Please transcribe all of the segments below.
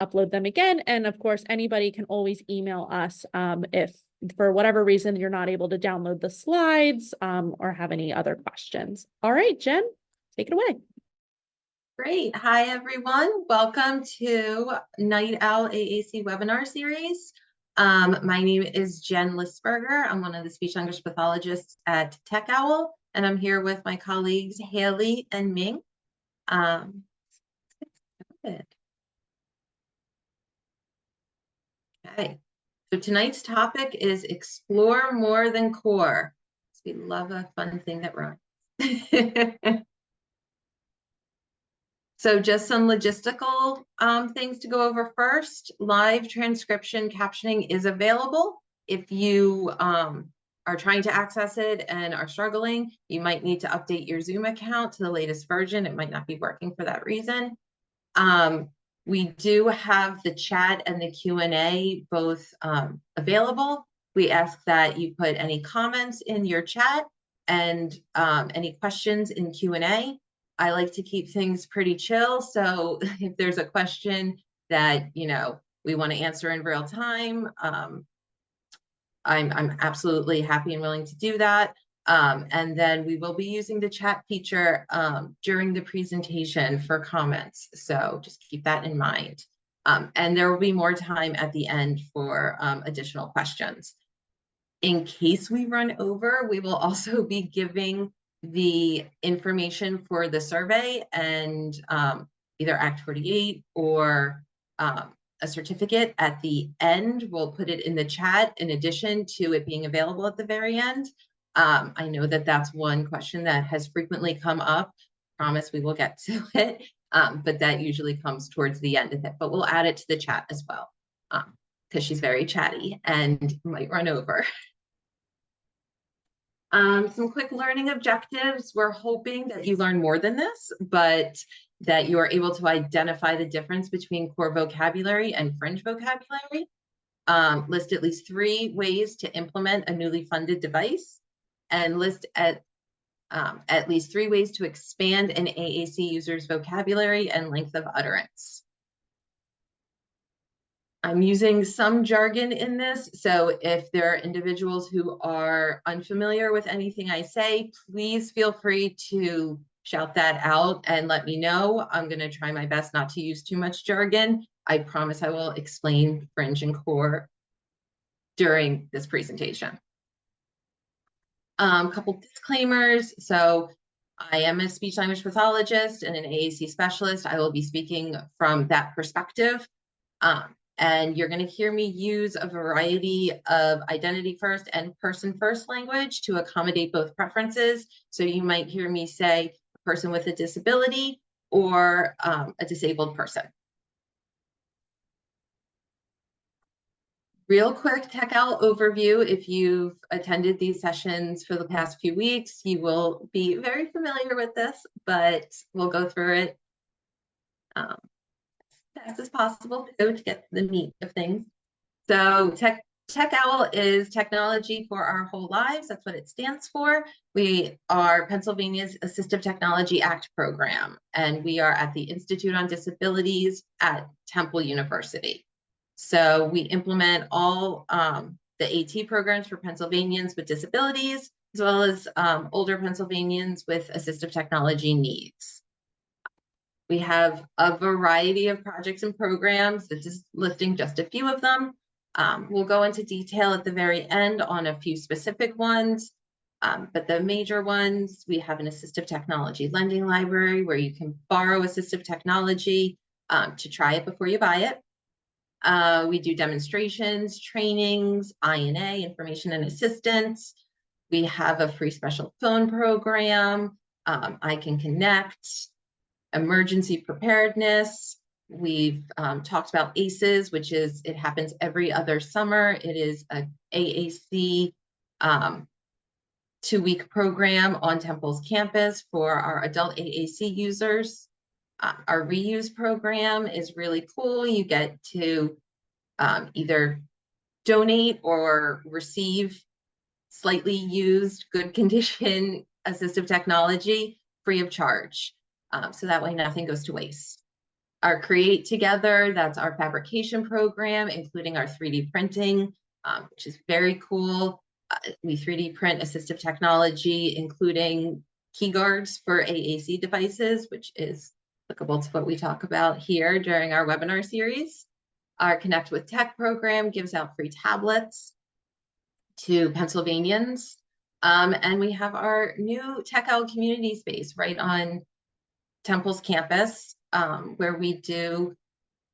upload them again. And of course, anybody can always email us if for whatever reason you're not able to download the slides or have any other questions. All right, Jen, take it away. Great. Hi, everyone. Welcome to Night Owl AAC webinar series. My name is Jen Lisberger. I'm one of the speech language pathologists at Tech Owl, and I'm here with my colleagues Haley and Ming. Okay, so tonight's topic is explore more than core. We love a fun thing that rhymes. So just some logistical things to go over first. Live transcription captioning is available. If you are trying to access it and are struggling, you might need to update your Zoom account to the latest version. It might not be working for that reason. We do have the chat and the Q&A both available. We ask that you put any comments in your chat and any questions in Q&A. I like to keep things pretty chill. So if there's a question that, we want to answer in real time, I'm absolutely happy and willing to do that. And then we will be using the chat feature during the presentation for comments. So just keep that in mind. And there will be more time at the end for additional questions. In case we run over, we will also be giving the information for the survey and either Act 48 or a certificate at the end. We'll put it in the chat in addition to it being available at the very end. I know that that's one question that has frequently come up. Promise we will get to it, but that usually comes towards the end of it. But we'll add it to the chat as well because she's very chatty and might run over. Some quick learning objectives. We're hoping that you learn more than this, but that you are able to identify the difference between core vocabulary and fringe vocabulary. List at least 3 ways to implement a newly funded device, and list at least 3 ways to expand an AAC user's vocabulary and length of utterance. I'm using some jargon in this, so if there are individuals who are unfamiliar with anything I say, please feel free to shout that out and let me know. I'm going to try my best not to use too much jargon. I promise I will explain fringe and core during this presentation. A couple disclaimers. So I am a speech language pathologist and an AAC specialist. I will be speaking from that perspective. And you're going to hear me use a variety of identity first and person first language to accommodate both preferences. So you might hear me say a person with a disability or a disabled person. Real quick Tech Owl overview. If you've attended these sessions for the past few weeks, you will be very familiar with this, but we'll go through it as fast as possible to get the meat of things. So Tech Owl is technology for our whole lives. That's what it stands for. We are Pennsylvania's Assistive Technology Act program, and we are at the Institute on Disabilities at Temple University. So we implement all the AT programs for Pennsylvanians with disabilities, as well as older Pennsylvanians with assistive technology needs. We have a variety of projects and programs. This is listing just a few of them. We'll go into detail at the very end on a few specific ones, but the major ones, we have an assistive technology lending library where you can borrow assistive technology to try it before you buy it. We do demonstrations, trainings, INA, information and assistance. We have a free special phone program, I Can Connect, emergency preparedness. We've talked about ACEs, which is, it happens every other summer. It is a AAC 2-week program on Temple's campus for our adult AAC users. Our reuse program is really cool. You get to either donate or receive slightly used, good condition assistive technology free of charge. So that way nothing goes to waste. our Create Together, that's our fabrication program, including our 3D printing, which is very cool. We 3D print assistive technology, including key guards for AAC devices, which is applicable to what we talk about here during our webinar series. Our Connect with Tech program gives out free tablets to Pennsylvanians. And we have our new Tech Owl community space right on Temple's campus, where we do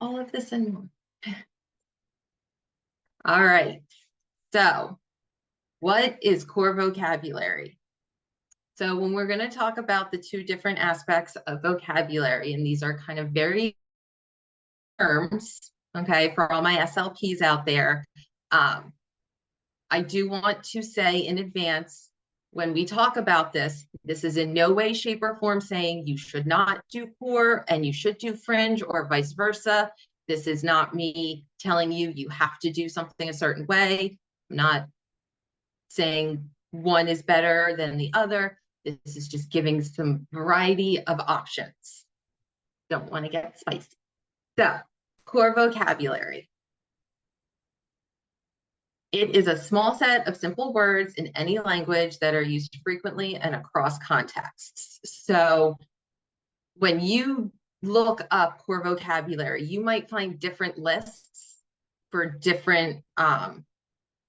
all of this and more. All right, so what is core vocabulary? So when we're going to talk about the two different aspects of vocabulary, and these are kind of very terms, okay, for all my SLPs out there, I do want to say in advance, when we talk about this, this is in no way, shape, or form saying you should not do core and you should do fringe or vice versa. This is not me telling you you have to do something a certain way. I'm not saying one is better than the other. This is just giving some variety of options. Don't want to get spicy. So, core vocabulary. It is a small set of simple words in any language that are used frequently and across contexts. So when you look up core vocabulary, you might find different lists for different,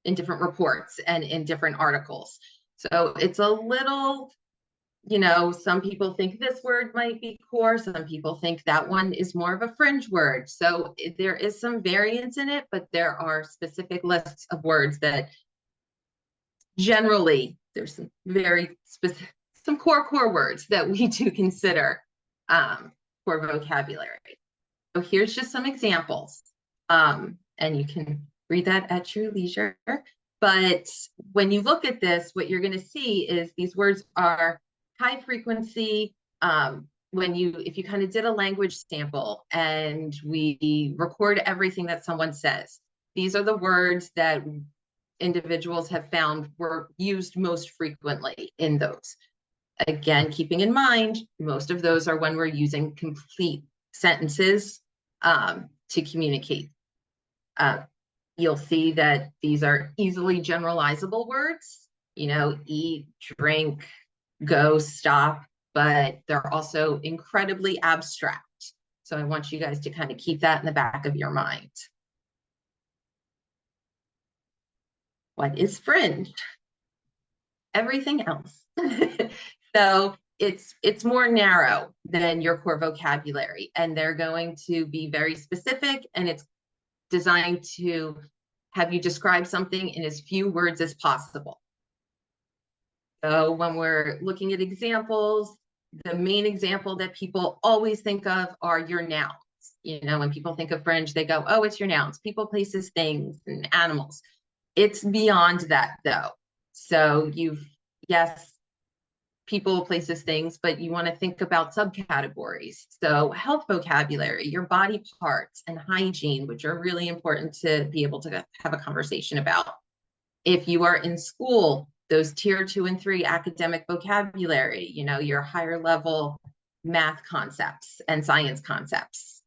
in different reports and in different articles. So it's a little, you know, some people think this word might be core, some people think that one is more of a fringe word. So there is some variance in it, but there are specific lists of words that generally there's some very specific, some core words that we do consider core vocabulary. So here's just some examples, and you can read that at your leisure. But when you look at this, what you're going to see is these words are high frequency. If you kind of did a language sample and we record everything that someone says, these are the words that individuals have found were used most frequently in those. Again, keeping in mind, most of those are when we're using complete sentences to communicate. You'll see that these are easily generalizable words, you know, eat, drink, go, stop, but they're also incredibly abstract. So I want you guys to kind of keep that in the back of your mind. What is fringe? Everything else. So it's more narrow than your core vocabulary, and they're going to be very specific, and it's designed to have you describe something in as few words as possible. So when we're looking at examples, the main example that people always think of are your nouns. You know, when people think of fringe, they go, oh, it's your nouns, people, places, things, and animals. It's beyond that though. So yes, people, places, things, but you want to think about subcategories. So health vocabulary, your body parts, and hygiene, which are really important to be able to have a conversation about. If you are in school, those tier 2 and 3 academic vocabulary, you know, your higher level math concepts and science concepts.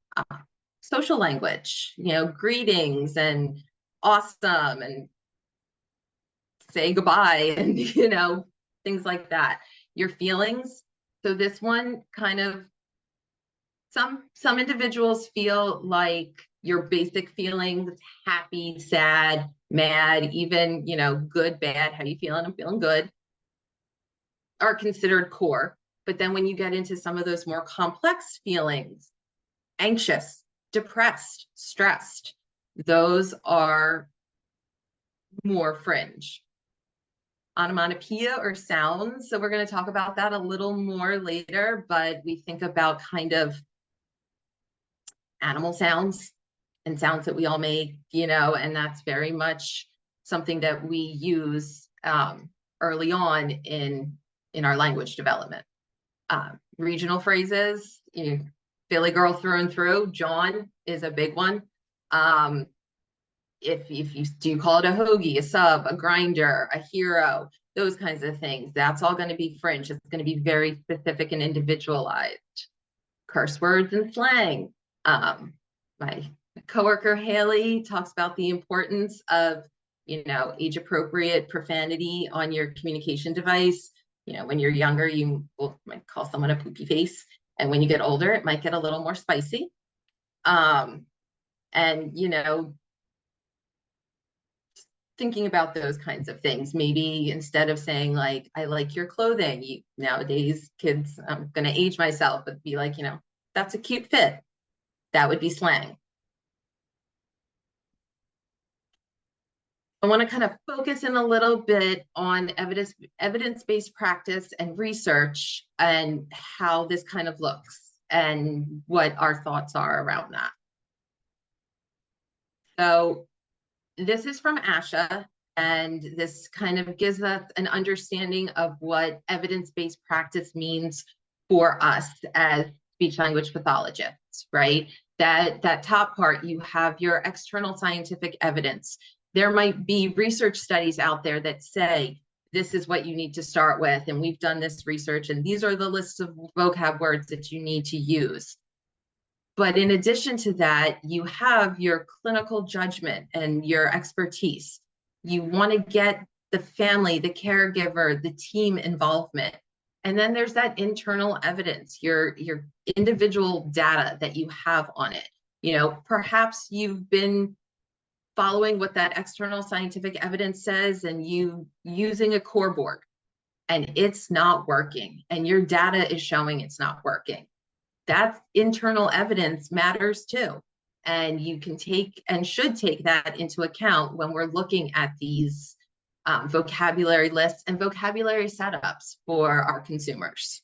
Social language, you know, greetings and awesome and say goodbye and, you know, things like that. Your feelings. So this one kind of, some individuals feel like your basic feelings, happy, sad, mad, even, you know, good, bad, how you feeling? I'm feeling good, are considered core. But then when you get into some of those more complex feelings, anxious, depressed, stressed, those are more fringe. Onomatopoeia or sounds. So we're going to talk about that a little more later, but we think about kind of animal sounds and sounds that we all make, you know, and that's very much something that we use early on in our language development. Regional phrases, you know, Philly girl through and through. John is a big one. If you do call it a hoagie, a sub, a grinder, a hero, those kinds of things, that's all going to be fringe. It's going to be very specific and individualized. Curse words and slang. My coworker Haley talks about the importance of, age-appropriate profanity on your communication device. When you're younger, you might call someone a poopy face, and when you get older, it might get a little more spicy. And thinking about those kinds of things, maybe instead of saying like, I like your clothing, nowadays kids, I'm going to age myself, but be like, that's a cute fit. That would be slang. I want to kind of focus in a little bit on evidence-based practice and research and how this kind of looks and what our thoughts are around that. So this is from ASHA, and this kind of gives us an understanding of what evidence-based practice means for us as speech language pathologists, right? That top part, you have your external scientific evidence. There might be research studies out there that say, this is what you need to start with, and we've done this research, and these are the lists of vocab words that you need to use. But in addition to that, you have your clinical judgment and your expertise. You want to get the family, the caregiver, the team involvement. And then there's that internal evidence, your individual data that you have on it. Perhaps you've been following what that external scientific evidence says and you using a core board and it's not working and your data is showing it's not working. That internal evidence matters too. And you can take and should take that into account when we're looking at these vocabulary lists and vocabulary setups for our consumers.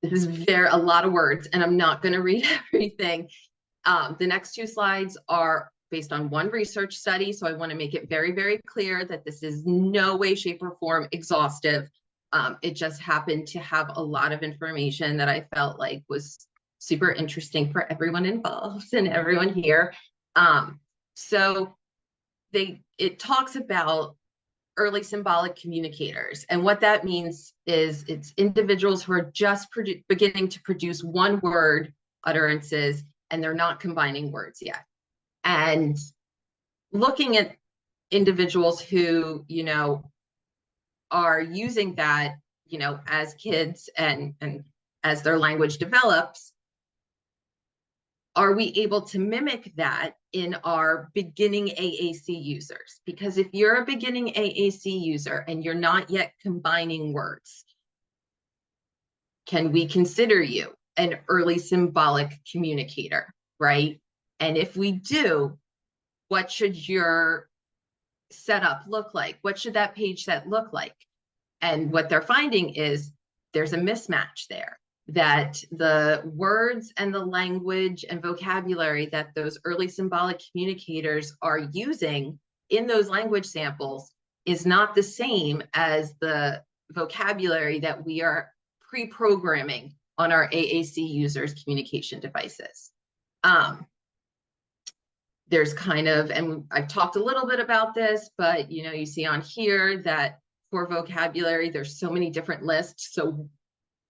This is a lot of words, and I'm not going to read everything. The next two slides are based on one research study, so I want to make it very, very clear that this is no way, shape, or form exhaustive. It just happened to have a lot of information that I felt like was super interesting for everyone involved and everyone here. So it talks about early symbolic communicators, and what that means is it's individuals who are just beginning to produce one word utterances, and they're not combining words yet. And looking at individuals who, are using that, as kids and as their language develops, are we able to mimic that in our beginning AAC users? Because if you're a beginning AAC user and you're not yet combining words, can we consider you an early symbolic communicator, right? And if we do, what should your setup look like? What should that page set look like? And what they're finding is there's a mismatch there, that the words and the language and vocabulary that those early symbolic communicators are using in those language samples is not the same as the vocabulary that we are pre-programming on our AAC users' communication devices. There's kind of, and I've talked a little bit about this, but you see on here that for vocabulary, there's so many different lists. So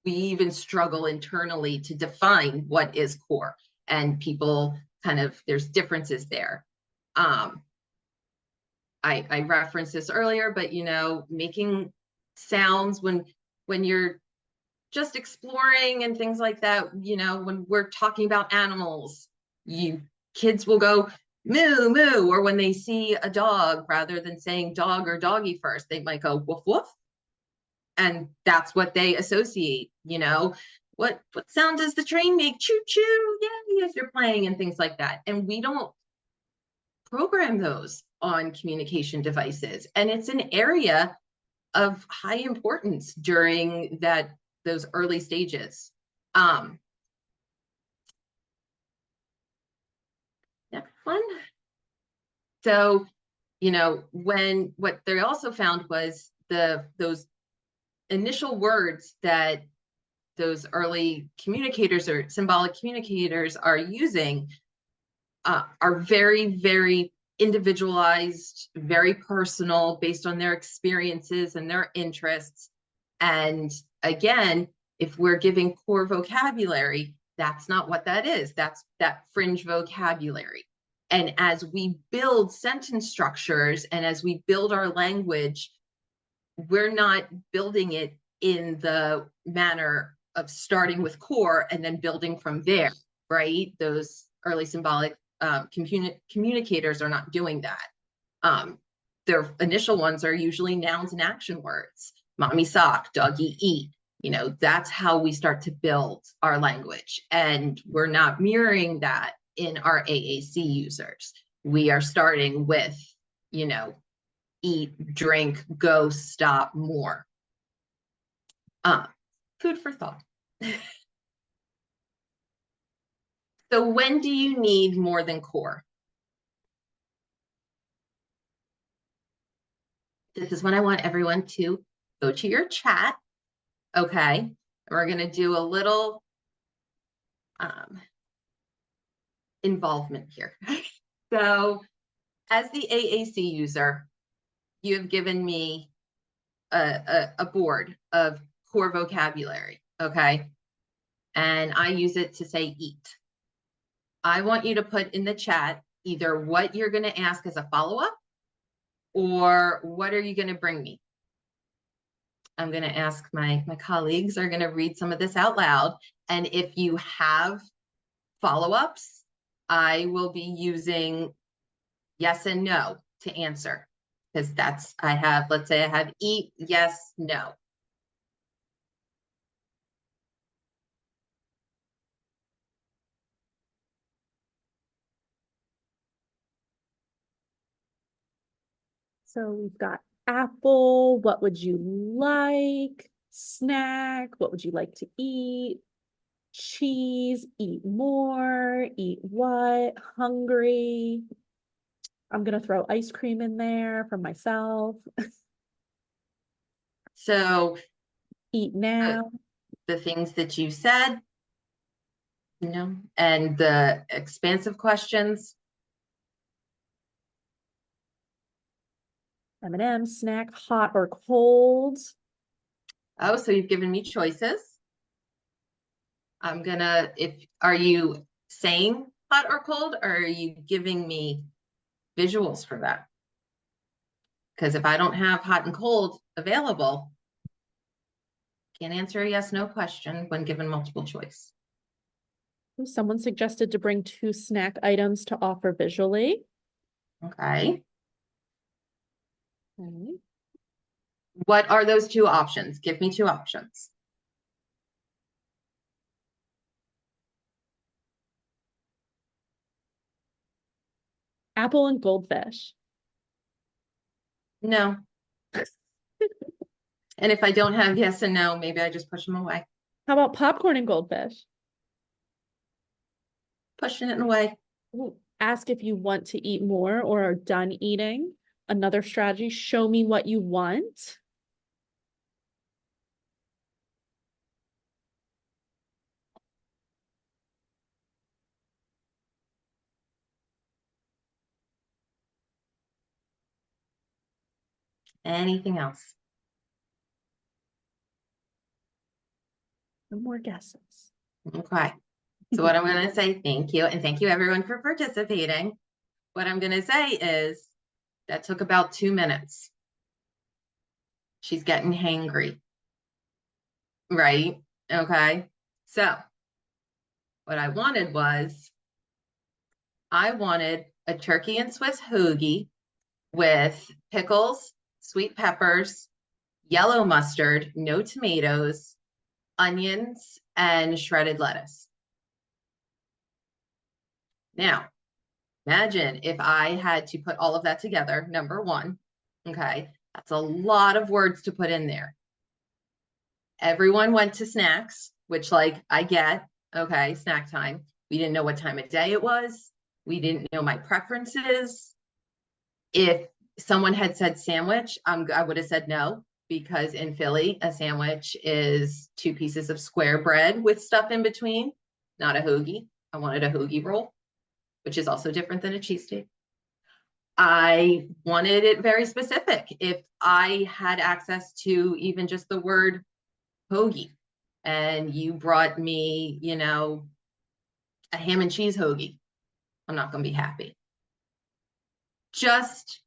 we even struggle internally to define what is core, and people there's differences there. I referenced this earlier, but making sounds when you're just exploring and things like that, when we're talking about animals, kids will go moo, moo, or when they see a dog, rather than saying dog or doggy first, they might go woof, woof. And that's what they associate, what sound does the train make? Choo, choo, yay, as you're playing and things like that. And we don't program those on communication devices. And it's an area of high importance during those early stages. Next one. So, what they also found was those initial words that those early communicators or symbolic communicators are using are very, very individualized, very personal, based on their experiences and their interests. And again, If we're giving core vocabulary, that's not what that is. That's that fringe vocabulary. And as we build sentence structures and as we build our language, we're not building it in the manner of starting with core and then building from there, right? Those early symbolic communicators are not doing that. Their initial ones are usually nouns and action words. Mommy sock, doggy eat. You know, that's how we start to build our language. And we're not mirroring that in our AAC users. We are starting with, you know, eat, drink, go, stop, more. Food for thought. So when do you need more than core? This is when I want everyone to go to your chat. Okay. We're going to do a little involvement here. So as the AAC user, you have given me a board of core vocabulary. Okay. And I use it to say eat. I want you to put in the chat either what you're going to ask as a follow-up or what are you going to bring me? I'm going to ask my colleagues are going to read some of this out loud. And if you have follow-ups, I will be using yes and no to answer. Because that's, I have, let's say I have eat, yes, no. So we've got apple. What would you like? Snack. What would you like to eat? Cheese. Eat more. Eat what? Hungry. I'm going to throw ice cream in there for myself. So Eat now. the things that you said, you know, and the expansive questions. M&M, snack, hot or cold. Oh, so you've given me choices. I'm gonna, are you saying hot or cold, or are you giving me visuals for that? Because if I don't have hot and cold available, can't answer a yes, no question when given multiple choice. Someone suggested to bring 2 snack items to offer visually. Okay. Okay. What are those 2 options? Give me 2 options. Apple and goldfish. No. And if I don't have yes and no, maybe I just push them away. How about popcorn and goldfish? Pushing it away. Ooh, ask if you want to eat more or are done eating. Another strategy, show me what you want. Anything else? No more guesses. Okay. So what I'm going to say, thank you. And thank you everyone for participating. What I'm going to say is that took about 2 minutes. She's getting hangry. Right? Okay. So what I wanted was, I wanted a turkey and Swiss hoagie with pickles, sweet peppers, yellow mustard, no tomatoes, onions, and shredded lettuce. Now, imagine if I had to put all of that together, number 1, okay? That's a lot of words to put in there. Everyone went to snacks, which like I get, okay, snack time. We didn't know what time of day it was. We didn't know my preferences. If someone had said sandwich, I would have said no, because in Philly, a sandwich is 2 pieces of square bread with stuff in between, not a hoagie. I wanted a hoagie roll, which is also different than a cheesesteak. I wanted it very specific. If I had access to even just the word hoagie, and you brought me, you know, a ham and cheese hoagie, I'm not going to be happy. Just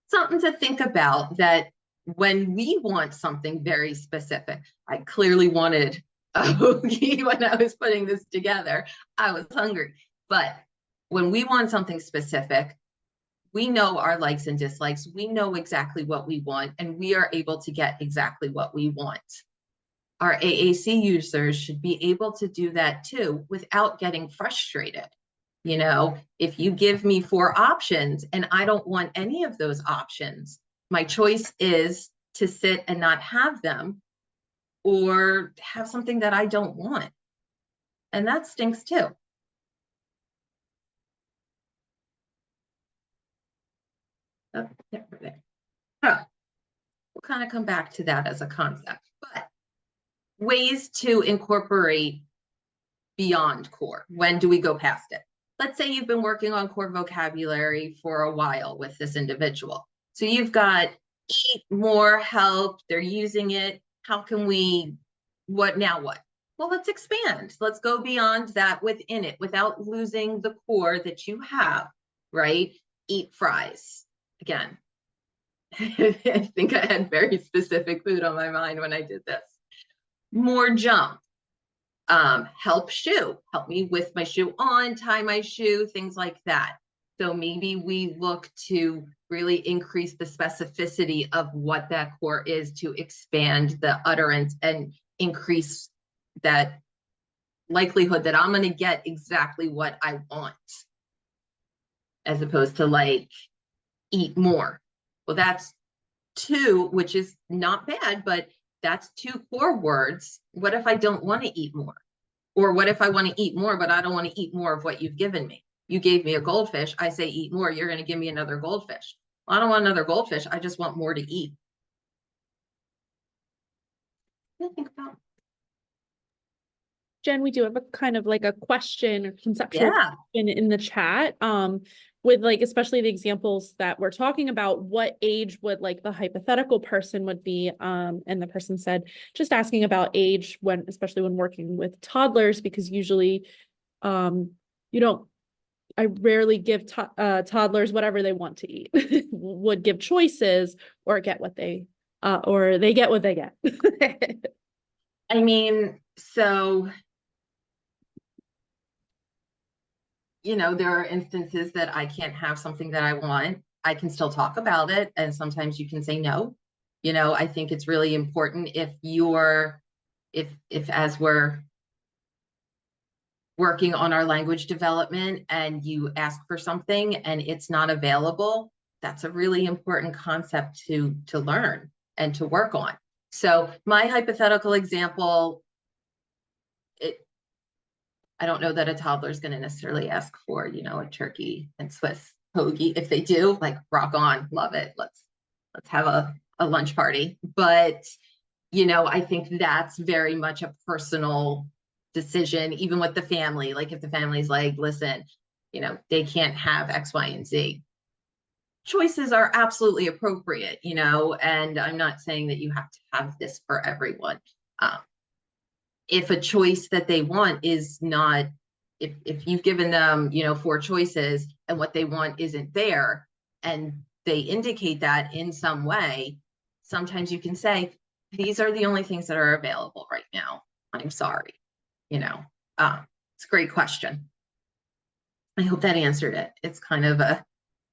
something to think about, that when we want something very specific, I clearly wanted a hoagie when I was putting this together. I was hungry. But when we want something specific, we know our likes and dislikes. We know exactly what we want, and we are able to get exactly what we want. Our AAC users should be able to do that too without getting frustrated. You know, if you give me 4 options and I don't want any of those options, my choice is to sit and not have them, or have something that I don't want. And that stinks too. Oh, yeah, right there. So we'll kind of come back to that as a concept, but ways to incorporate beyond core. When do we go past it? Let's say you've been working on core vocabulary for a while with this individual. So you've got eat more, help, they're using it. How can we, what now what? Well, let's expand. Let's go beyond that within it without losing the core that you have, right? Eat fries. Again, I think I had very specific food on my mind when I did this. More jump. Help shoe, help me with my shoe on, tie my shoe, things like that. So maybe we look to really increase the specificity of what that core is to expand the utterance and increase that likelihood that I'm going to get exactly what I want, as opposed to like eat more. Well, that's 2, which is not bad, but that's 2 core words. What if I don't want to eat more? Or what if I want to eat more, but I don't want to eat more of what you've given me? You gave me a goldfish. I say eat more. You're going to give me another goldfish. Well, I don't want another goldfish. I just want more to eat. What do you think about? Jen, we do have a kind of like a question or conceptual Yeah. question in the chat. With like, especially the examples that we're talking about, what age would like the hypothetical person would be? And the person said, just asking about age when, especially when working with toddlers, because usually, you don't, I rarely give toddlers whatever they want to eat. Would give choices or get what they, or they get what they get. I mean, so, you know, there are instances that I can't have something that I want. I can still talk about it, and sometimes you can say no. You know, I think it's really important if you're, if as we're working on our language development and you ask for something and it's not available, that's a really important concept to learn and to work on. So my hypothetical example, I don't know that a toddler is going to necessarily ask for, you know, a turkey and Swiss hoagie. If they do, like, rock on, love it. Let's have a lunch party. But, you know, I think that's very much a personal decision, even with the family. Like if the family's like, listen, you know, they can't have X, Y, and Z. Choices are absolutely appropriate, you know, and I'm not saying that you have to have this for everyone. If a choice that they want is not, if you've given them, you know, 4 choices and what they want isn't there, and they indicate that in some way, sometimes you can say, these are the only things that are available right now. I'm sorry, you know. It's a great question. I hope that answered it. It's kind of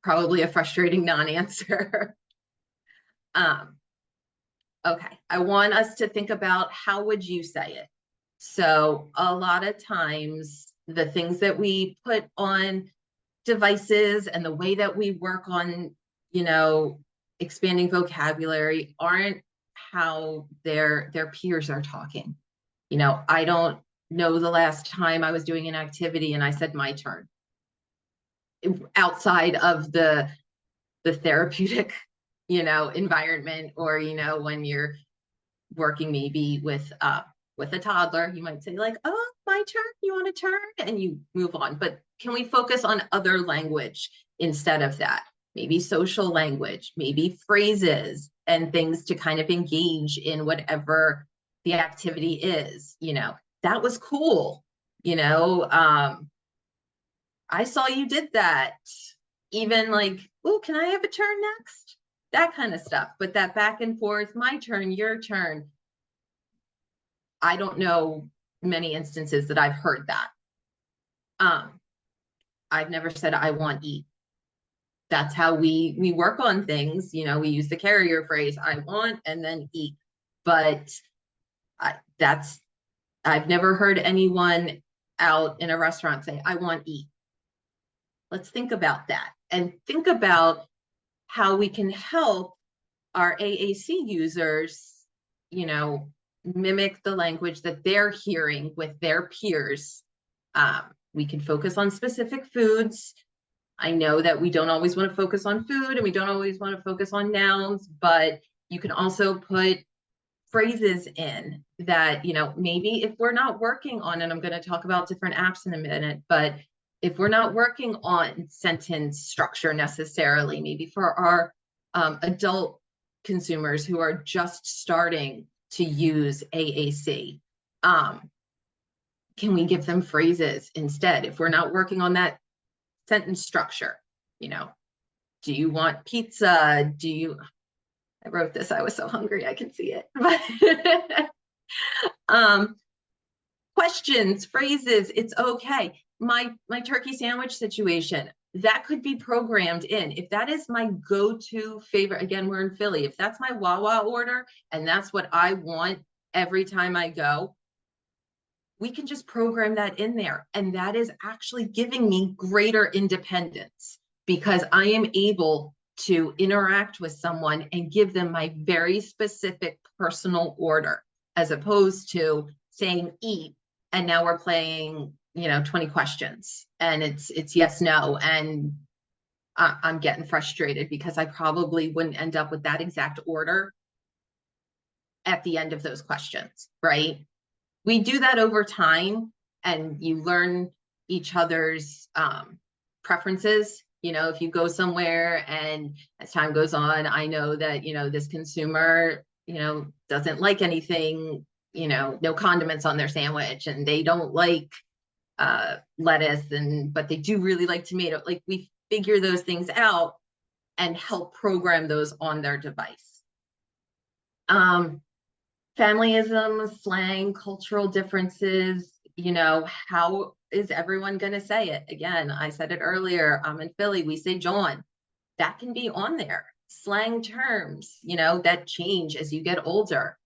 probably a frustrating non-answer. Okay, I want us to think about, how would you say it? So a lot of times the things that we put on devices and the way that we work on, you know, expanding vocabulary aren't how their peers are talking. You know, I don't know the last time I was doing an activity and I said my turn outside of the therapeutic, you know, environment, or, you know, when you're working maybe with a toddler, you might say like, oh, my turn, you want to turn, and you move on. But can we focus on other language instead of that? Maybe social language, maybe phrases and things to kind of engage in whatever the activity is, that was cool, I saw you did that. Even like, oh, can I have a turn next? That kind of stuff. But that back and forth, my turn, your turn. I don't know many instances that I've heard that. I've never said I want eat. That's how we work on things. We use the carrier phrase, I want, and then eat. But I've never heard anyone out in a restaurant say, I want eat. Let's think about that and think about how we can help our AAC users, mimic the language that they're hearing with their peers. We can focus on specific foods. I know that we don't always want to focus on food and we don't always want to focus on nouns, but you can also put phrases in that, maybe if we're not working on, and I'm going to talk about different apps in a minute, but if we're not working on sentence structure necessarily, maybe for our adult consumers who are just starting to use AAC, can we give them phrases instead? If we're not working on that sentence structure, do you want pizza? I wrote this, I was so hungry, I can see it. Questions, phrases, it's okay. My turkey sandwich situation, that could be programmed in. If that is my go-to favorite, again, we're in Philly, if that's my Wawa order and that's what I want every time I go, we can just program that in there. And that is actually giving me greater independence because I am able to interact with someone and give them my very specific personal order, as opposed to saying eat, and now we're playing, 20 questions and it's yes, no. And I'm getting frustrated because I probably wouldn't end up with that exact order at the end of those questions, right? We do that over time and you learn each other's preferences. If you go somewhere and as time goes on, I know that, this consumer, doesn't like anything, no condiments on their sandwich, and they don't like lettuce, but they do really like tomato. Like, we figure those things out and help program those on their device. Familyism, slang, cultural differences, how is everyone going to say it? Again, I said it earlier, I'm in Philly, we say John. That can be on there. Slang terms, that change as you get older.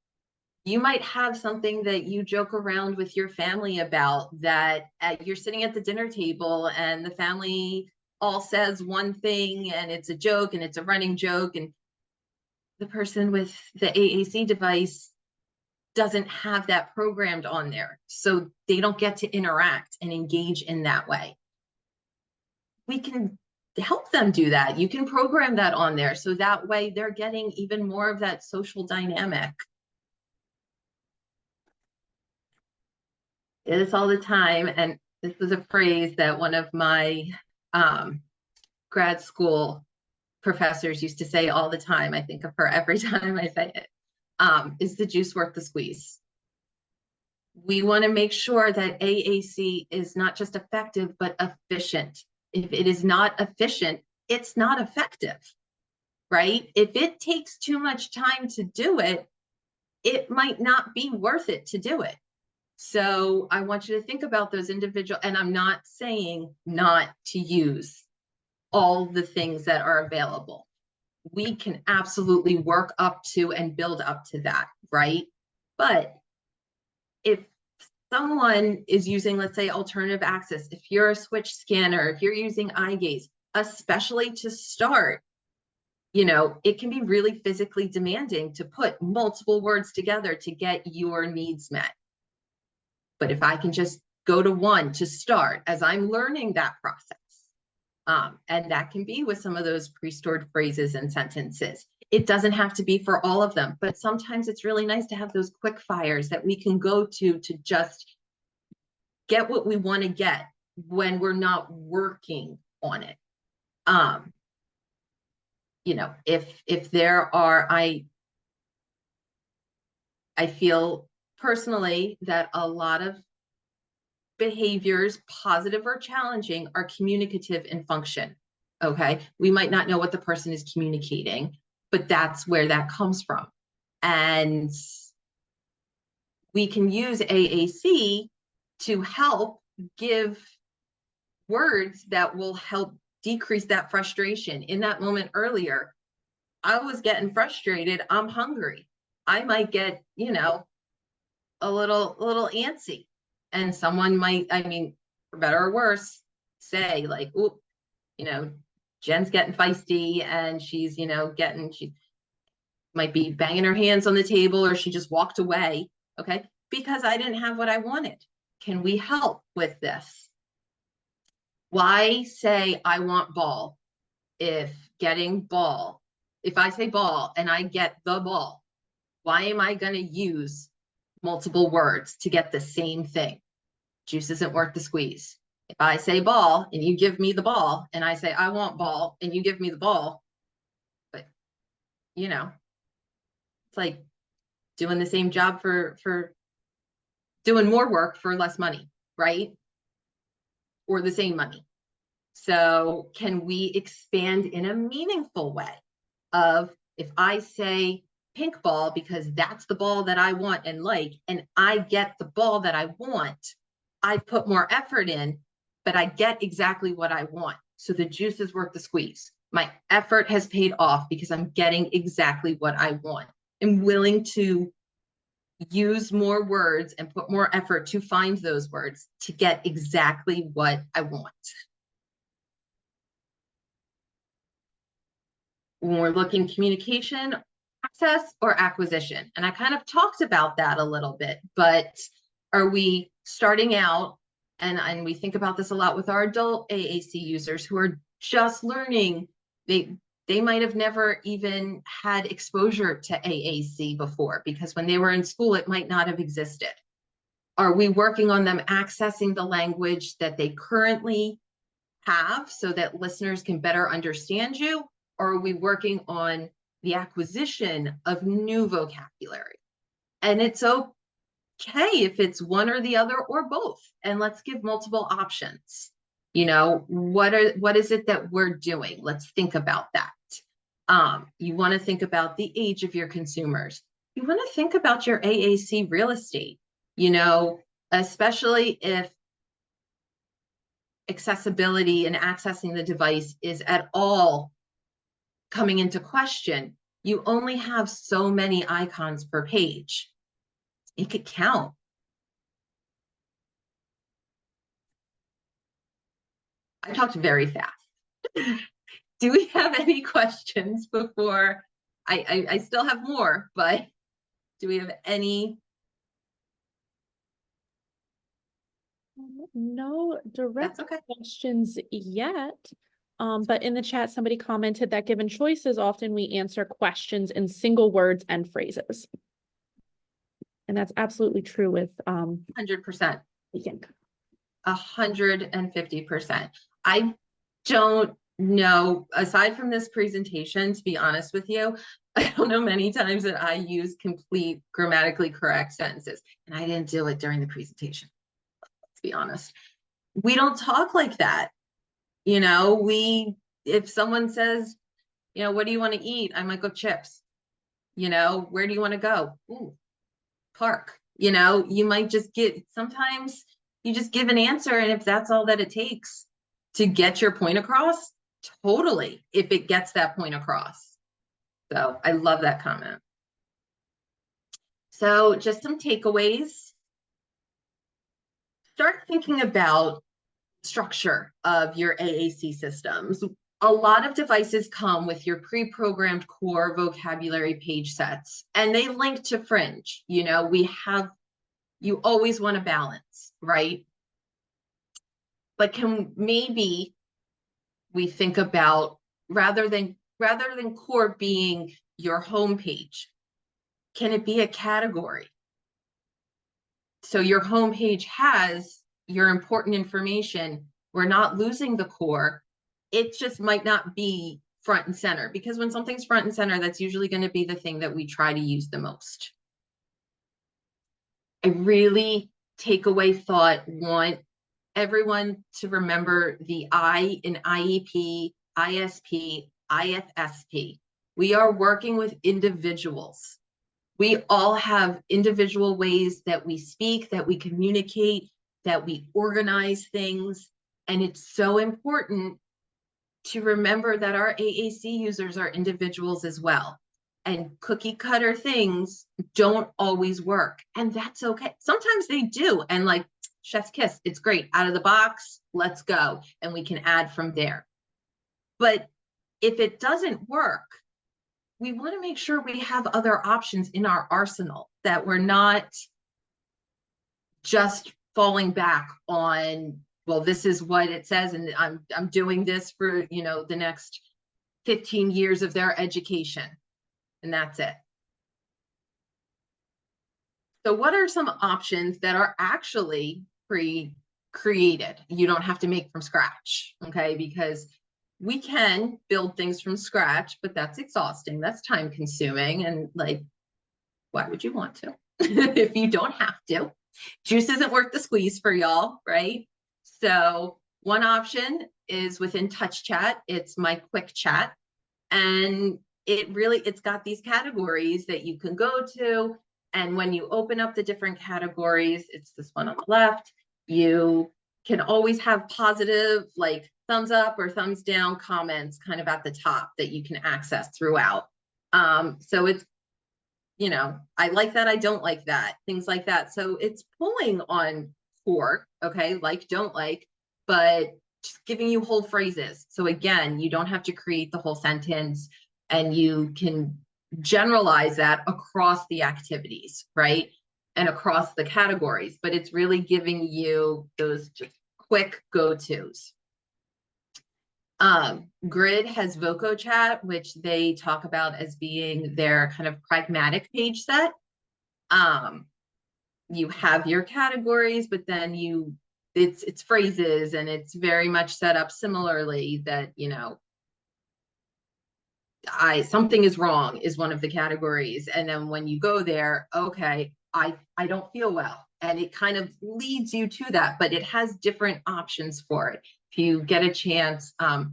You might have something that you joke around with your family about, that you're sitting at the dinner table and the family all says one thing and it's a joke and it's a running joke, and the person with the AAC device doesn't have that programmed on there, so they don't get to interact and engage in that way. We can help them do that. You can program that on there so that way they're getting even more of that social dynamic. It is all the time, and this was a phrase that one of my grad school professors used to say all the time. I think of her every time I say it. Is the juice worth the squeeze? We want to make sure that AAC is not just effective, but efficient. If it is not efficient, it's not effective, right? If it takes too much time to do it, it might not be worth it to do it. So I want you to think about those individual, and I'm not saying not to use all the things that are available. We can absolutely work up to and build up to that, right? But if someone is using, let's say, alternative access, if you're a switch scanner, if you're using eye gaze, especially to start, it can be really physically demanding to put multiple words together to get your needs met. But if I can just go to one to start as I'm learning that process, and that can be with some of those pre-stored phrases and sentences. It doesn't have to be for all of them, but sometimes it's really nice to have those quick fires that we can go to just get what we want to get when we're not working on it. If there are, I feel personally that a lot of behaviors, positive or challenging, are communicative in function. Okay. We might not know what the person is communicating, but that's where that comes from. And we can use AAC to help give words that will help decrease that frustration. In that moment earlier, I was getting frustrated. I'm hungry. I might get, a little antsy. And someone might, I mean, for better or worse, say like, "Oop, Jen's getting feisty and she's, she might be banging her hands on the table or she just walked away." Okay. Because I didn't have what I wanted. Can we help with this? Why say I want ball if I say ball and I get the ball, why am I going to use multiple words to get the same thing? Juice isn't worth the squeeze. If I say ball and you give me the ball and I say I want ball and you give me the ball, but it's like doing the same job for doing more work for less money, right? Or the same money. So can we expand in a meaningful way of, if I say pink ball because that's the ball that I want and like, and I get the ball that I want, I put more effort in, but I get exactly what I want. So the juice is worth the squeeze. My effort has paid off because I'm getting exactly what I want. I'm willing to use more words and put more effort to find those words to get exactly what I want. When we're looking communication, access, or acquisition. And I kind of talked about that a little bit, but are we starting out, and we think about this a lot with our adult AAC users who are just learning, they might have never even had exposure to AAC before, because when they were in school, it might not have existed. Are we working on them accessing the language that they currently have so that listeners can better understand you? Or are we working on the acquisition of new vocabulary? And it's okay if it's one or the other or both. And let's give multiple options. What is it that we're doing? Let's think about that. You want to think about the age of your consumers. You want to think about your AAC real estate, especially if accessibility and accessing the device is at all coming into question. You only have so many icons per page. It could count. I talked very fast. Do we have any questions before? I still have more, but do we have any? No direct Okay. questions yet. But in the chat, somebody commented that given choices, often we answer questions in single words and phrases. And that's absolutely true with 100%. speaking. 150%. I don't know, aside from this presentation, to be honest with you, I don't know many times that I use complete grammatically correct sentences. And I didn't do it during the presentation. Let's be honest. We don't talk like that. If someone says, what do you want to eat? I might go chips. Where do you want to go? Ooh, park. You might just sometimes you just give an answer, and if that's all that it takes to get your point across, totally, if it gets that point across. So I love that comment. So just some takeaways. Start thinking about structure of your AAC systems. A lot of devices come with your pre-programmed core vocabulary page sets, and they link to Fringe. You always want to balance, right? But maybe we think about, rather than core being your homepage, can it be a category? So your homepage has your important information. We're not losing the core. It just might not be front and center, because when something's front and center, that's usually going to be the thing that we try to use the most. I really takeaway thought, want everyone to remember the I in IEP, ISP, IFSP. We are working with individuals. We all have individual ways that we speak, that we communicate, that we organize things. And it's so important to remember that our AAC users are individuals as well. And cookie cutter things don't always work. And that's okay. Sometimes they do. And like chef's kiss, it's great. Out of the box, let's go. And we can add from there. But if it doesn't work, we want to make sure we have other options in our arsenal, that we're not just falling back on, well, this is what it says, and I'm doing this for, you know, the next 15 years of their education, and that's it. So what are some options that are actually pre-created? You don't have to make from scratch, okay? Because we can build things from scratch, but that's exhausting, that's time consuming, and like, why would you want to if you don't have to? Juice isn't worth the squeeze for y'all, right? So one option is within TouchChat. It's my quick chat, and it's got these categories that you can go to. And when you open up the different categories, it's this one on the left, you can always have positive, like thumbs up or thumbs down comments kind of at the top that you can access throughout. So it's, you know, I like that, I don't like that, things like that. So it's pulling on for, okay, like, don't like, but just giving you whole phrases. So again, you don't have to create the whole sentence, and you can generalize that across the activities, right? And across the categories, but it's really giving you those just quick go-tos. Grid has VocoChat, which they talk about as being their kind of pragmatic page set. You have your categories, but then it's phrases, and it's very much set up similarly that, you know, something is wrong is one of the categories. And then when you go there, okay, I don't feel well. And it kind of leads you to that, but it has different options for it. If you get a chance, I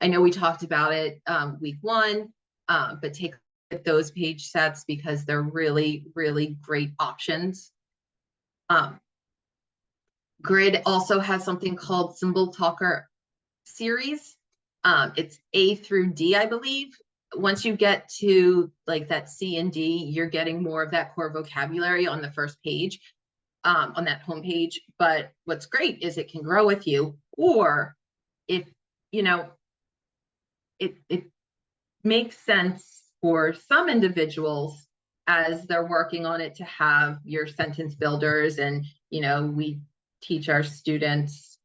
know we talked about it week one, but take those page sets because they're really, really great options. Grid also has something called Symbol Talker series. It's A through D, I believe. Once you get to like that C and D, you're getting more of that core vocabulary on the first page, on that home page. But what's great is it can grow with you, or if, you know, it makes sense for some individuals as they're working on it to have your sentence builders. And, you know, we teach our students,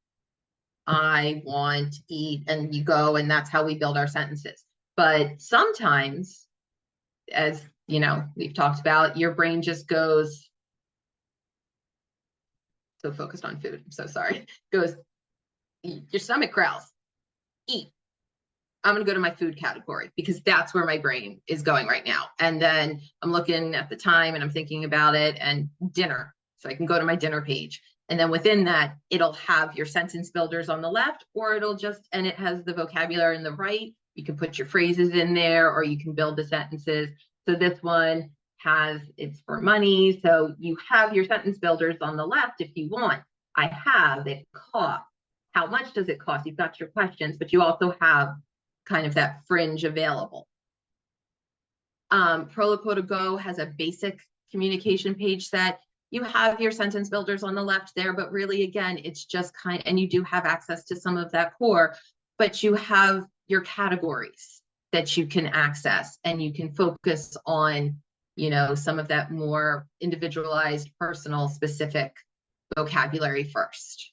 I want, eat, and you go, and that's how we build our sentences. But sometimes, as you know, we've talked about, your brain just goes so focused on food. I'm so sorry. Goes, your stomach growls, eat. I'm going to go to my food category because that's where my brain is going right now. And then I'm looking at the time and I'm thinking about it, and dinner. So I can go to my dinner page. And then within that, it'll have your sentence builders on the left, or it'll just, and it has the vocabulary on the right. You can put your phrases in there, or you can build the sentences. So this one has, it's for money. So you have your sentence builders on the left if you want. I have, it costs. How much does it cost? You've got your questions, but you also have kind of that fringe available. Proloquo to Go has a basic communication page set. You have your sentence builders on the left there, but really, again, it's just kind of, and you do have access to some of that core, but you have your categories that you can access, and you can focus on, you know, some of that more individualized, personal, specific vocabulary first.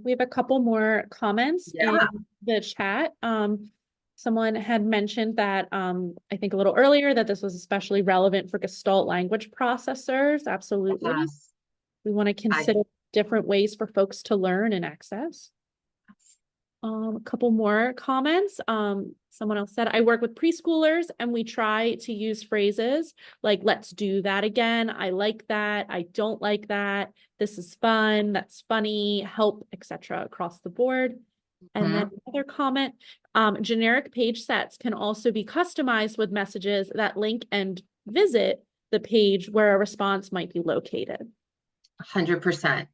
We have a couple more comments in the chat. Someone had mentioned that, I think a little earlier, that this was especially relevant for Gestalt language processors. Absolutely. Yes. We want to consider different ways for folks to learn and access. A couple more comments. Someone else said, I work with preschoolers and we try to use phrases like, let's do that again. I like that. I don't like that. This is fun. That's funny. Help, etc. across the board. And then another comment, generic page sets can also be customized with messages that link and visit the page where a response might be located. 100%.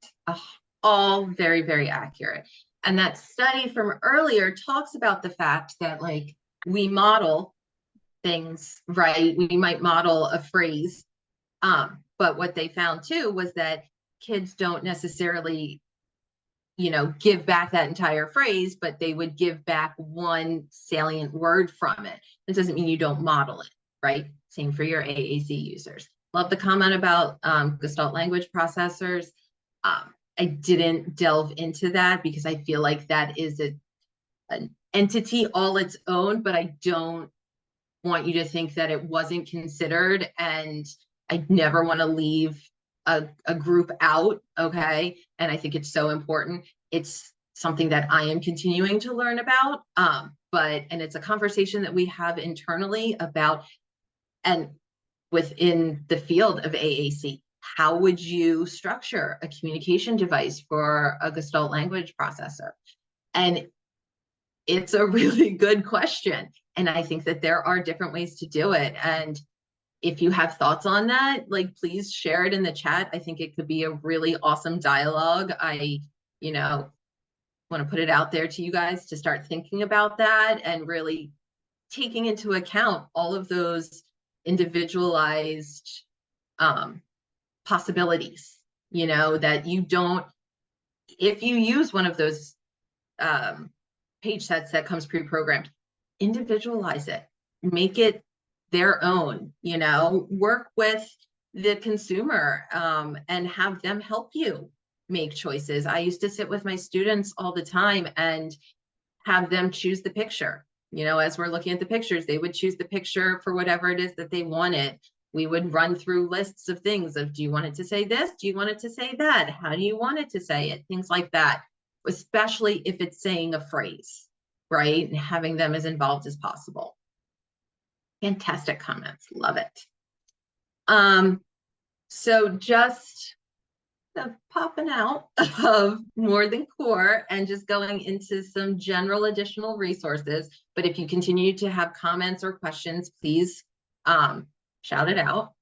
All very, very accurate. And that study from earlier talks about the fact that like we model things, right? We might model a phrase. But what they found too was that kids don't necessarily, give back that entire phrase, but they would give back one salient word from it. It doesn't mean you don't model it, right? Same for your AAC users. Love the comment about Gestalt language processors. I didn't delve into that because I feel like that is an entity all its own, but I don't want you to think that it wasn't considered, and I never want to leave a group out, okay? And I think it's so important. It's something that I am continuing to learn about, and it's a conversation that we have internally about, and within the field of AAC, how would you structure a communication device for a Gestalt language processor? And it's a really good question. And I think that there are different ways to do it. And if you have thoughts on that, like, please share it in the chat. I think it could be a really awesome dialogue. I, want to put it out there to you guys to start thinking about that and really taking into account all of those individualized possibilities, that you don't, if you use one of those page sets that comes pre-programmed, individualize it, make it their own, work with the consumer and have them help you make choices. I used to sit with my students all the time and have them choose the picture. As we're looking at the pictures, they would choose the picture for whatever it is that they wanted. We would run through lists of things of, do you want it to say this? Do you want it to say that? How do you want it to say it? Things like that, especially if it's saying a phrase, right? And having them as involved as possible. Fantastic comments. Love it. So just popping out of More Than Core and just going into some general additional resources. But if you continue to have comments or questions, please shout it out.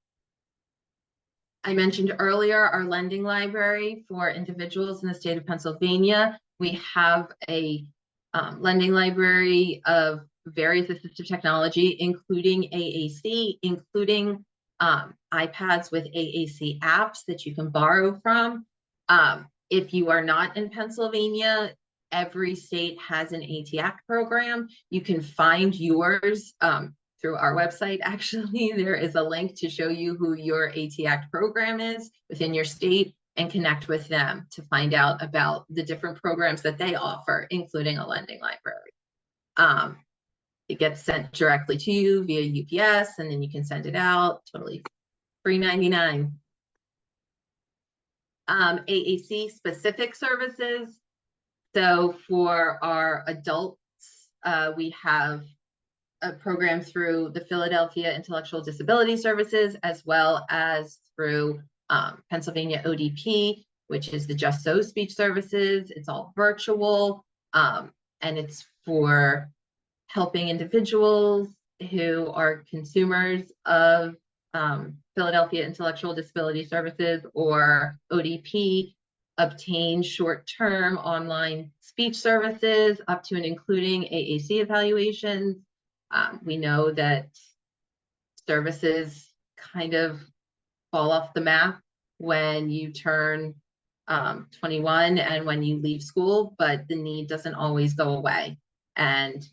I mentioned earlier our lending library for individuals in the state of Pennsylvania. We have a lending library of various assistive technology, including AAC, including iPads with AAC apps that you can borrow from. If you are not in Pennsylvania, every state has an ATAC program. You can find yours through our website. Actually, there is a link to show you who your ATAC program is within your state and connect with them to find out about the different programs that they offer, including a lending library. It gets sent directly to you via UPS, and then you can send it out, totally free 99. AAC specific services. So for our adults, we have a program through the Philadelphia Intellectual Disability Services, as well as through Pennsylvania ODP, which is the Just So speech services. It's all virtual, and it's for helping individuals who are consumers of Philadelphia Intellectual Disability Services or ODP obtain short-term online speech services up to and including AAC evaluations. We know that services kind of fall off the map when you turn 21 and when you leave school, but the need doesn't always go away and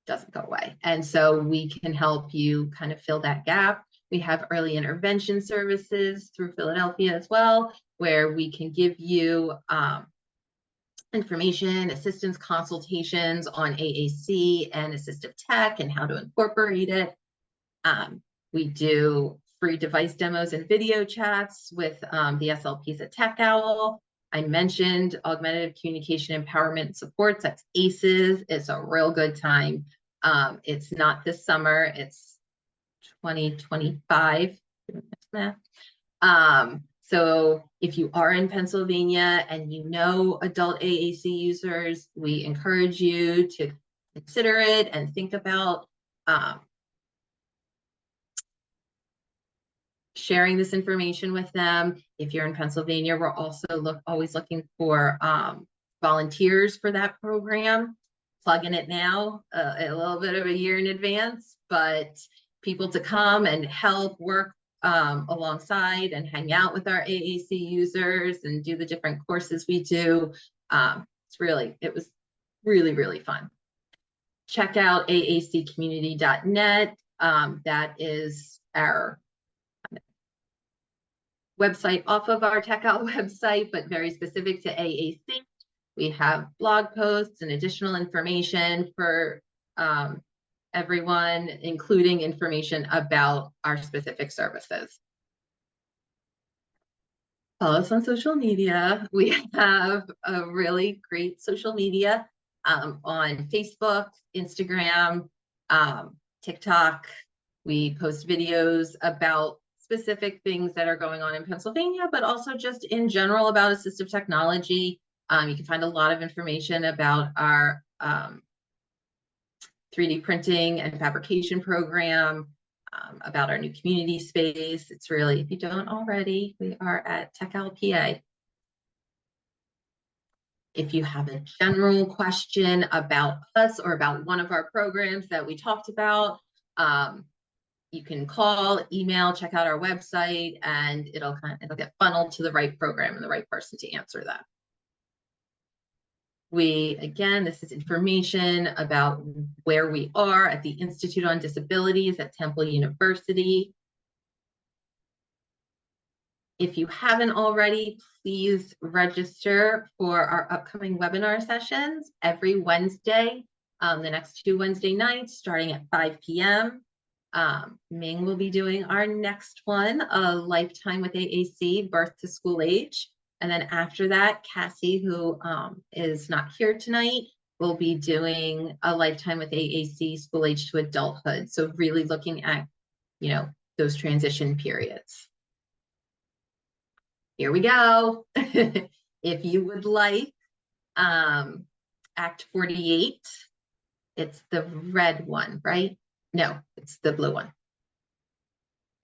doesn't go away. And so we can help you kind of fill that gap. We have early intervention services through Philadelphia as well, where we can give you information, assistance, consultations on AAC and assistive tech and how to incorporate it. We do free device demos and video chats with the SLPs at Tech Owl. I mentioned augmentative communication empowerment supports, that's ACEs. It's a real good time. It's not this summer, it's 2025. So if you are in Pennsylvania and you know adult AAC users, we encourage you to consider it and think about sharing this information with them. If you're in Pennsylvania, we're also always looking for volunteers for that program. Plugging it now, a little bit of a year in advance, but people to come and help work alongside and hang out with our AAC users and do the different courses we do. It was really, really fun. Check out aaccommunity.net. That is our website off of our Tech OWL website, but very specific to AAC. We have blog posts and additional information for everyone, including information about our specific services. Follow us on social media. We have a really great social media on Facebook, Instagram, TikTok. We post videos about specific things that are going on in Pennsylvania, but also just in general about assistive technology. You can find a lot of information about our 3D printing and fabrication program, about our new community space. It's really, if you don't already, we are at Tech OWL PA. If you have a general question about us or about one of our programs that we talked about, you can call, email, check out our website, and it'll get funneled to the right program and the right person to answer that. Again, this is information about where we are at the Institute on Disabilities at Temple University. If you haven't already, please register for our upcoming webinar sessions every Wednesday, the next 2 Wednesday nights, starting at 5 p.m. Ming will be doing our next one, a Lifetime with AAC, Birth to School Age. And then after that, Cassie, who is not here tonight, will be doing a Lifetime with AAC, School Age to Adulthood. So really looking at, those transition periods. Here we go. If you would like Act 48, it's the red one, right? No, it's the blue one.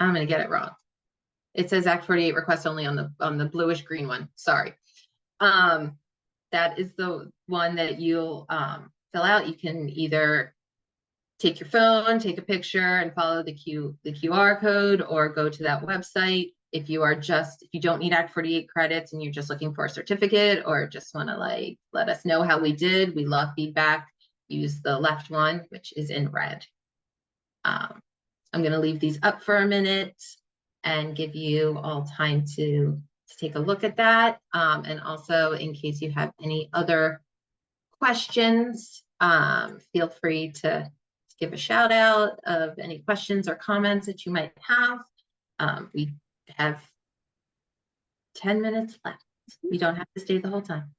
I'm going to get it wrong. It says Act 48 request only on the bluish green one. Sorry. That is the one that you'll fill out. You can either take your phone, take a picture, and follow the QR code, or go to that website. If you don't need Act 48 credits and you're just looking for a certificate, or just want to let us know how we did, we love feedback. Use the left one, which is in red. I'm going to leave these up for a minute and give you all time to take a look at that. And also, in case you have any other questions, feel free to give a shout out of any questions or comments that you might have. We have 10 minutes left. We don't have to stay the whole time.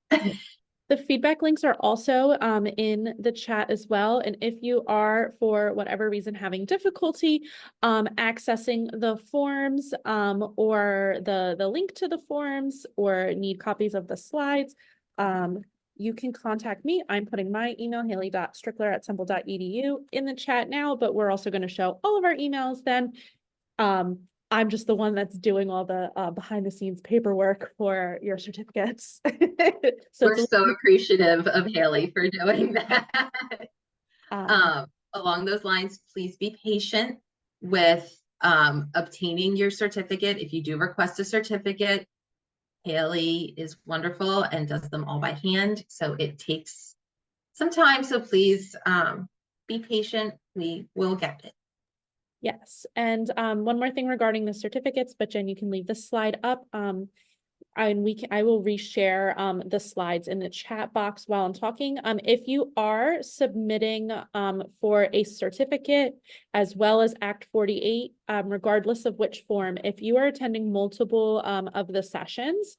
The feedback links are also in the chat as well. And if you are, for whatever reason, having difficulty accessing the forms or the link to the forms, or need copies of the slides, you can contact me. I'm putting my email, haley.strickler@temple.edu, in the chat now, but we're also going to show all of our emails then. I'm just the one that's doing all the behind the scenes paperwork for your certificates. So we're so appreciative of Haley for doing that. Along those lines, please be patient with obtaining your certificate. If you do request a certificate, Haley is wonderful and does them all by hand. So it takes some time. So please be patient. We will get it. Yes, and one more thing regarding the certificates, but Jen, you can leave the slide up. I will reshare the slides in the chat box while I'm talking. If you are submitting for a certificate as well as Act 48, regardless of which form, if you are attending multiple of the sessions,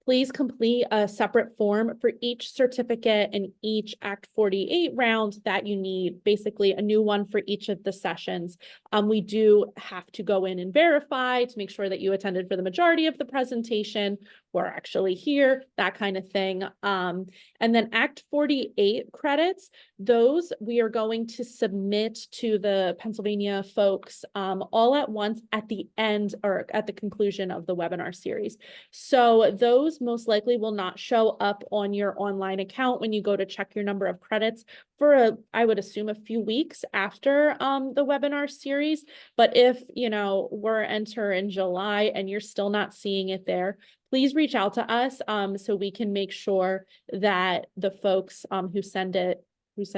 please complete a separate form for each certificate and each Act 48 round that you need, basically a new one for each of the sessions. We do have to go in and verify to make sure that you attended for the majority of the presentation, or actually here, that kind of thing. And then Act 48 credits, those we are going to submit to the Pennsylvania folks all at once at the end or at the conclusion of the webinar series. So those most likely will not show up on your online account when you go to check your number of credits for I would assume a few weeks after the webinar series. But if, you know, we're in July and you're still not seeing it there, please reach out to us so we can make sure that the folks who send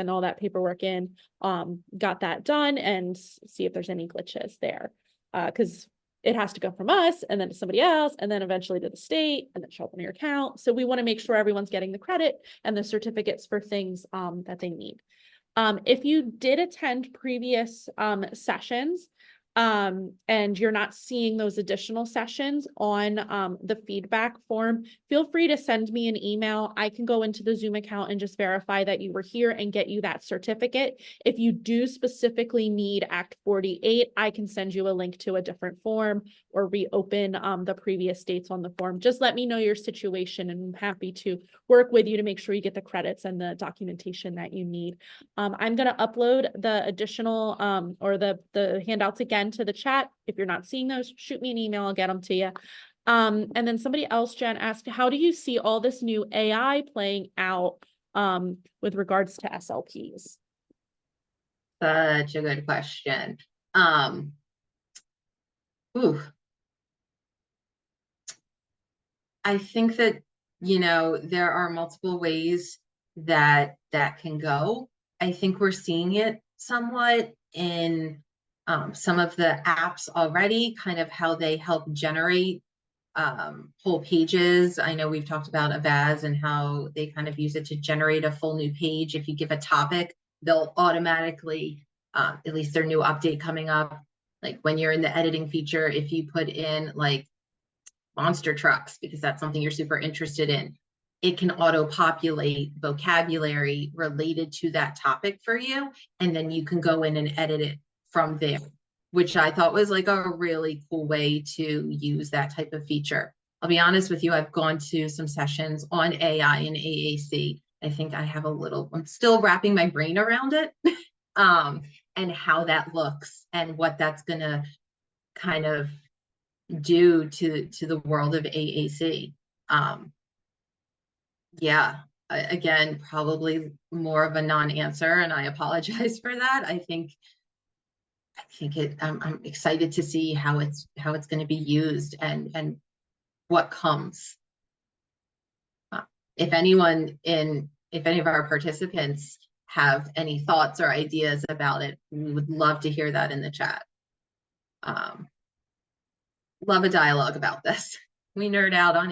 all that paperwork in got that done and see if there's any glitches there. Because it has to go from us and then to somebody else and then eventually to the state and then show up on your account. So we want to make sure everyone's getting the credit and the certificates for things that they need. If you did attend previous sessions, and you're not seeing those additional sessions on the feedback form, feel free to send me an email. I can go into the Zoom account and just verify that you were here and get you that certificate. If you do specifically need Act 48, I can send you a link to a different form or reopen the previous dates on the form. Just let me know your situation and I'm happy to work with you to make sure you get the credits and the documentation that you need. I'm going to upload the additional or the handouts again to the chat. If you're not seeing those, shoot me an email, I'll get them to you. And then somebody else, Jen, asked, how do you see all this new AI playing out with regards to SLPs? Such a good question. I think that, you know, there are multiple ways that can go. I think we're seeing it somewhat in some of the apps already, kind of how they help generate whole pages. I know we've talked about Avaz and how they kind of use it to generate a full new page. If you give a topic, they'll automatically, at least their new update coming up, like when you're in the editing feature, if you put in like monster trucks, because that's something you're super interested in, it can auto-populate vocabulary related to that topic for you. And then you can go in and edit it from there, which I thought was like a really cool way to use that type of feature. I'll be honest with you, I've gone to some sessions on AI and AAC. I think I have I'm still wrapping my brain around it and how that looks and what that's gonna kind of do to the world of AAC. Yeah, again, probably more of a non-answer, and I apologize for that. I think I'm excited to see how it's going to be used and what comes. If any of our participants have any thoughts or ideas about it, we would love to hear that in the chat. Love a dialogue about this. We nerd out on